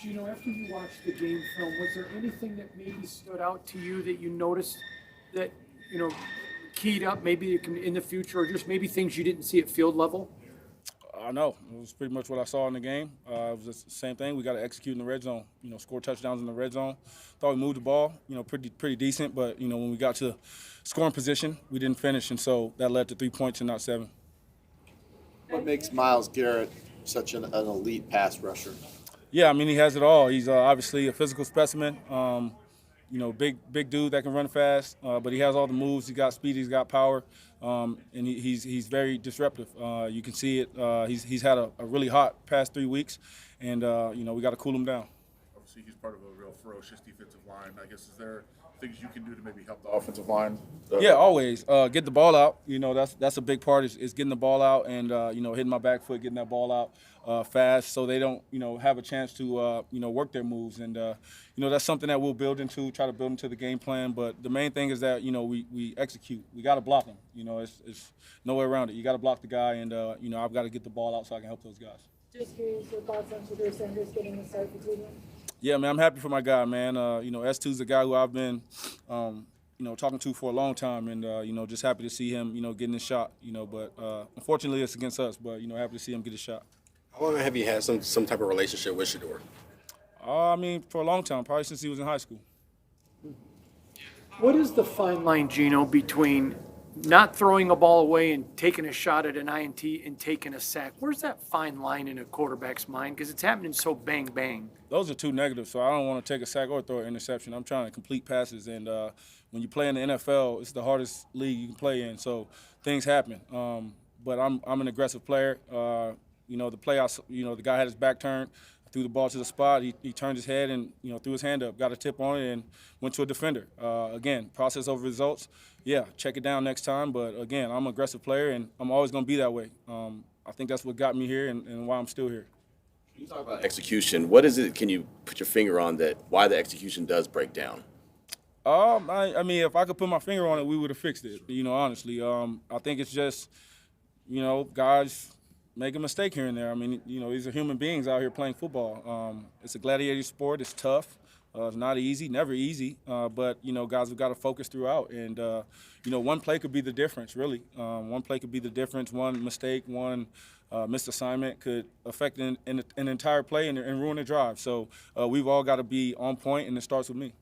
Geno, after you watched the game film, was there anything that maybe stood out to you that you noticed that, you know, keyed up maybe it can, in the future, or just maybe things you didn't see at field level? I know. It was pretty much what I saw in the game. It was the same thing. We got to execute in the red zone. Score touchdowns in the red zone. Thought we moved the ball, pretty decent. But, when we got to scoring position, we didn't finish. And so that led to 3 points and not 7. What makes Myles Garrett such an elite pass rusher? Yeah, he has it all. He's obviously a physical specimen. Big dude that can run fast, but he has all the moves. He's got speed, he's got power, and he's very disruptive. You can see it. He's had a really hot past 3 weeks, and we got to cool him down. Obviously, he's part of a real ferocious defensive line. I guess, is there things you can do to maybe help the offensive line? Yeah, always get the ball out. That's a big part is getting the ball out and hitting my back foot, getting that ball out fast, so they don't have a chance to work their moves. And that's something that we'll try to build into the game plan. But the main thing is that we execute. We got to block them. It's no way around it. You got to block the guy, and I've got to get the ball out so I can help those guys. Just curious your thoughts on Shedeur Sanders getting the start for Cleveland? Yeah, man, I'm happy for my guy, man. S2's a guy who I've been, talking to for a long time, and just happy to see him, getting his shot. But unfortunately, it's against us. But happy to see him get his shot. How long have you had some type of relationship with Shedeur? For a long time, probably since he was in high school. What is the fine line, Geno, between not throwing a ball away and taking a shot at an INT and taking a sack? Where's that fine line in a quarterback's mind? Because it's happening so bang, bang. Those are two negatives, so I don't want to take a sack or throw an interception. I'm trying to complete passes, and when you play in the NFL, it's the hardest league you can play in, so things happen. But I'm an aggressive player. The play, the guy had his back turned. I threw the ball to the spot. He turned his head and threw his hand up, got a tip on it, and went to a defender. Again, process over results. Yeah, check it down next time. But again, I'm an aggressive player, and I'm always going to be that way. I think that's what got me here and why I'm still here. You talk about execution. What is it? Can you put your finger on that? Why the execution does break down? If I could put my finger on it, we would have fixed it. Honestly, I think it's just, guys make a mistake here and there. These are human beings out here playing football. It's a gladiator sport. It's tough. It's not easy, never easy. But guys have got to focus throughout. And one play could be the difference, really. One play could be the difference. One mistake, one missed assignment could affect an entire play and ruin a drive. So we've all got to be on point, and it starts with me.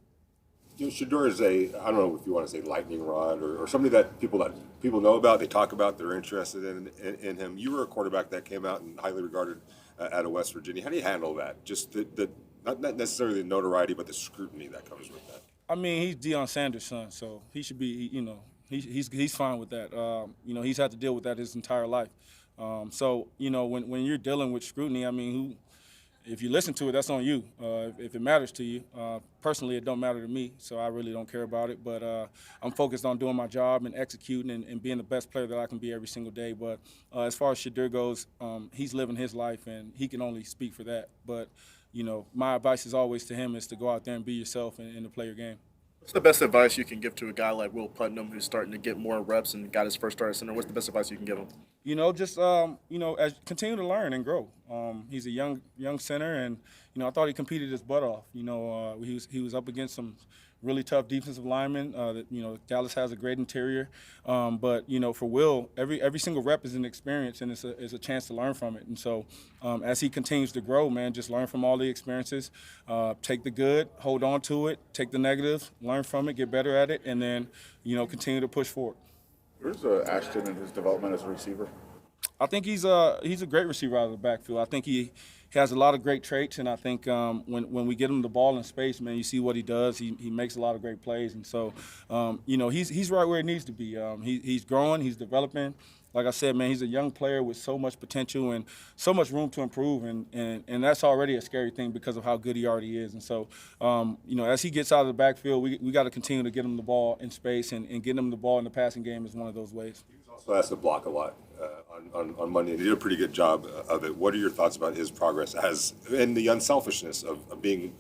Shedeur is I don't know if you want to say lightning rod or somebody that people know about, they talk about, they're interested in him. You were a quarterback that came out and highly regarded out of West Virginia. How do you handle that? Just the not necessarily the notoriety, but the scrutiny that comes with that. He's Deion Sanders' son, so he should be, he's fine with that. He's had to deal with that his entire life. When you're dealing with scrutiny, if you listen to it, that's on you. If it matters to you, personally, it don't matter to me, so I really don't care about it. But I'm focused on doing my job and executing and being the best player that I can be every single day. But as far as Shedeur goes, he's living his life, and he can only speak for that. But my advice is always to him is to go out there and be yourself and to play your game. What's the best advice you can give to a guy like Will Putnam who's starting to get more reps and got his first start at center? What's the best advice you can give him? Continue to learn and grow. He's a young center, and I thought he competed his butt off. He was up against some really tough defensive linemen. Dallas has a great interior, but for Will, every single rep is an experience, and it's a chance to learn from it. And so, as he continues to grow, man, just learn from all the experiences. Take the good, hold on to it. Take the negative, learn from it, get better at it, and then continue to push forward. Where's Ashton in his development as a receiver? I think he's a great receiver out of the backfield. I think he has a lot of great traits, and I think when we get him the ball in space, man, you see what he does. He makes a lot of great plays, and so he's right where he needs to be. He's growing, he's developing. Like I said, man, he's a young player with so much potential and so much room to improve, and that's already a scary thing because of how good he already is. And so, as he gets out of the backfield, we got to continue to get him the ball in space, and getting him the ball in the passing game is one of those ways. He was also asked to block a lot on Monday, and he did a pretty good job of it. What are your thoughts about his progress and the unselfishness of being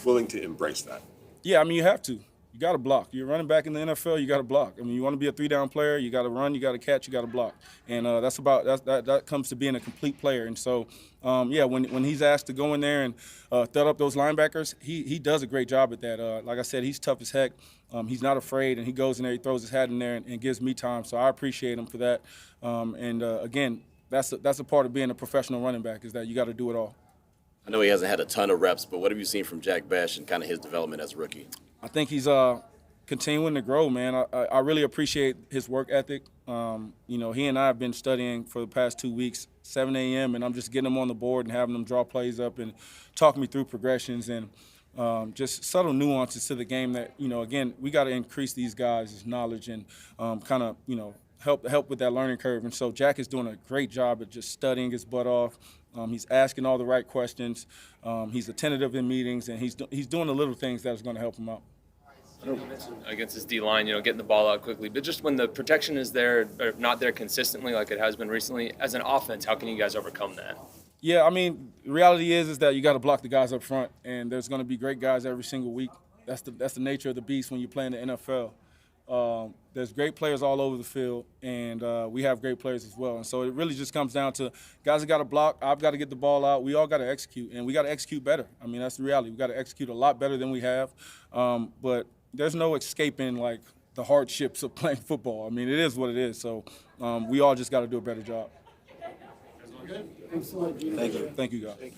willing to embrace that? Yeah, you have to. You got to block. You're running back in the NFL. You got to block. I mean, you want to be a 3-down player. You got to run. You got to catch. You got to block. And that comes to being a complete player. And so, when he's asked to go in there and thud up those linebackers, he does a great job at that. Like I said, he's tough as heck. He's not afraid, and he goes in there, he throws his hat in there, and gives me time. So I appreciate him for that. Again, that's a part of being a professional running back, is that you got to do it all. I know he hasn't had a ton of reps, but what have you seen from Jack Bech and kind of his development as a rookie? I think he's continuing to grow, man. I really appreciate his work ethic. He and I have been studying for the past 2 weeks, 7 a.m., and I'm just getting him on the board and having him draw plays up and talk me through progressions and just subtle nuances to the game that, again, we got to increase these guys' knowledge and help with that learning curve. And so Jack is doing a great job at just studying his butt off. He's asking all the right questions. He's attentive in meetings, and he's doing the little things that is going to help him out. Against his D-line, getting the ball out quickly. But just when the protection is there, or not there consistently like it has been recently, as an offense, how can you guys overcome that? Yeah, I mean, the reality is that you got to block the guys up front, and there's going to be great guys every single week. That's the nature of the beast when you play in the NFL. There's great players all over the field, and we have great players as well. And so it really just comes down to guys that got to block. I've got to get the ball out. We all got to execute, and we got to execute better. I mean, that's the reality. We got to execute a lot better than we have. But there's no escaping, like, the hardships of playing football. I mean, it is what it is. So we all just got to do a better job. Thanks a lot, Geno. Thank you. Thank you, guys.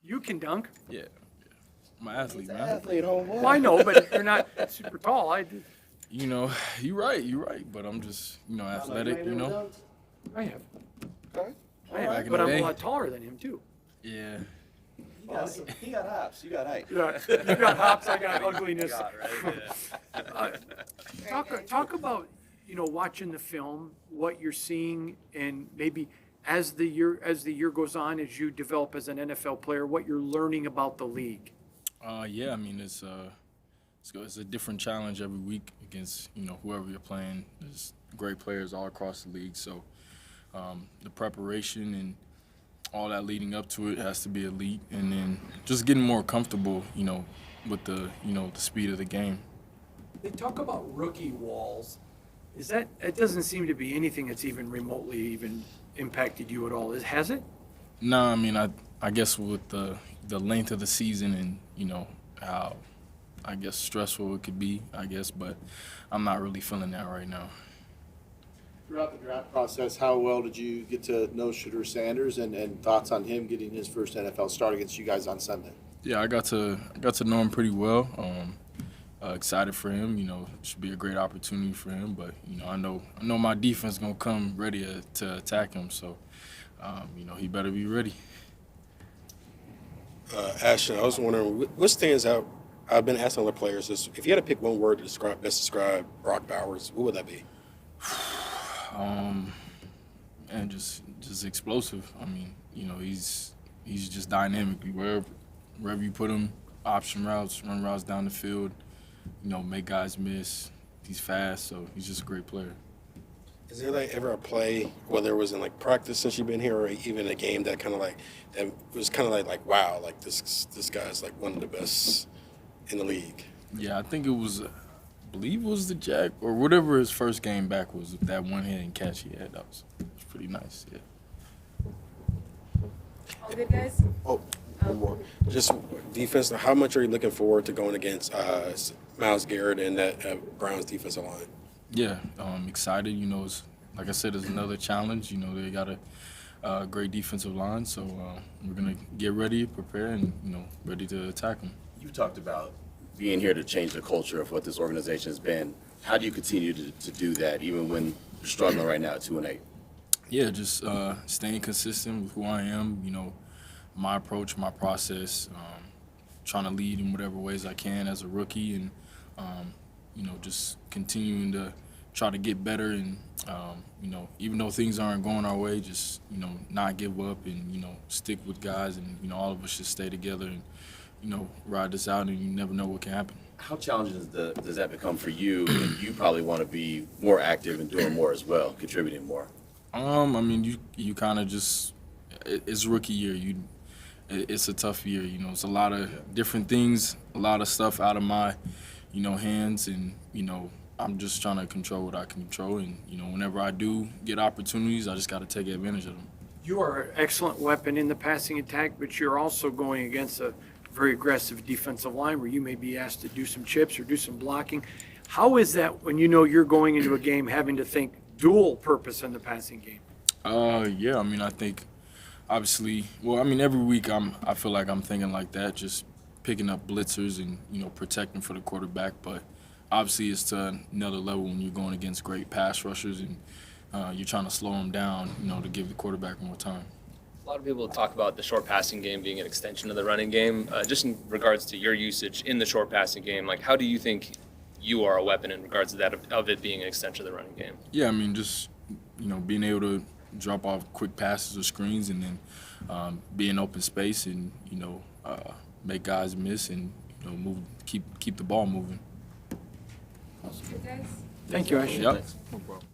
You can dunk. Yeah. I'm an athlete, man. Athlete, homeboy. Well, I know, but you're not super tall. You're right. But I'm just, athletic, I have. Okay. I have, Back in but the I'm day. a lot taller than him, too. Yeah. He got hops. You got height. Yeah, you got hops, I got ugliness. Talk about, watching the film, what you're seeing, and maybe as the year goes on, as you develop as an NFL player, what you're learning about the league. I mean, it's a different challenge every week against, whoever you're playing. There's great players all across the league. So the preparation and all that leading up to it has to be elite. And then just getting more comfortable, with the speed of the game. They talk about rookie walls. It doesn't seem to be anything that's even remotely even impacted you at all. Has it? No, I mean, I guess with the length of the season and, how, I guess, stressful it could be, but I'm not really feeling that right now. Throughout the draft process, how well did you get to know Shedeur Sanders and thoughts on him getting his first NFL start against you guys on Sunday? Yeah, I got to know him pretty well. Excited for him. It should be a great opportunity for him. But I know my defense gonna come ready to attack him. So, he better be ready. Ashton, I was wondering what stands out. I've been asking other players this. If you had to pick one word to describe Brock Bowers, what would that be? And just explosive. I mean, he's just dynamic. Wherever you put him, option routes, run routes down the field, make guys miss. He's fast, so he's just a great player. Is there ever a play, whether it was in practice since you've been here, or even a game that that was kind of like wow, this guy's one of the best in the league? Yeah, I think it was. I believe it was the Jack or whatever his first game back was. That one-handed catch he had, that was pretty nice. Yeah. All good, guys? Oh, one more. Just defense. How much are you looking forward to going against Myles Garrett and that Browns defensive line? Yeah, excited. It's, like I said, it's another challenge. They got a great defensive line, so we're gonna get ready, prepare, and ready to attack them. You talked about being here to change the culture of what this organization has been. How do you continue to do that, even when you're struggling right now at 2-8? Yeah, just staying consistent with who I am. My approach, my process. Trying to lead in whatever ways I can as a rookie, and just continuing to try to get better. And even though things aren't going our way, just not give up and stick with guys, and all of us should stay together and ride this out, and you never know what can happen. How challenging does that become for you? And you probably want to be more active and doing more as well, contributing more. I mean, you kind of just, it's rookie year. it's a tough year. You know, it's a lot of different things, a lot of stuff out of my, hands, and I'm just trying to control what I can control. And whenever I do get opportunities, I just got to take advantage of them. You are an excellent weapon in the passing attack, but you're also going against a very aggressive defensive line where you may be asked to do some chips or do some blocking. How is that when you're going into a game having to think dual purpose in the passing game? Yeah, I mean, I think obviously, every week I feel like I'm thinking like that, just picking up blitzers and, protecting for the quarterback. But obviously it's to another level when you're going against great pass rushers and you're trying to slow them down, to give the quarterback more time. A lot of people talk about the short passing game being an extension of the running game. Just in regards to your usage in the short passing game, like how do you think you are a weapon in regards to that of it being an extension of the running game? Yeah, I mean, just being able to drop off quick passes or screens, and then be in open space and make guys miss and move, keep the ball moving. Guys? Thank you, Ashton. Yep. No problem.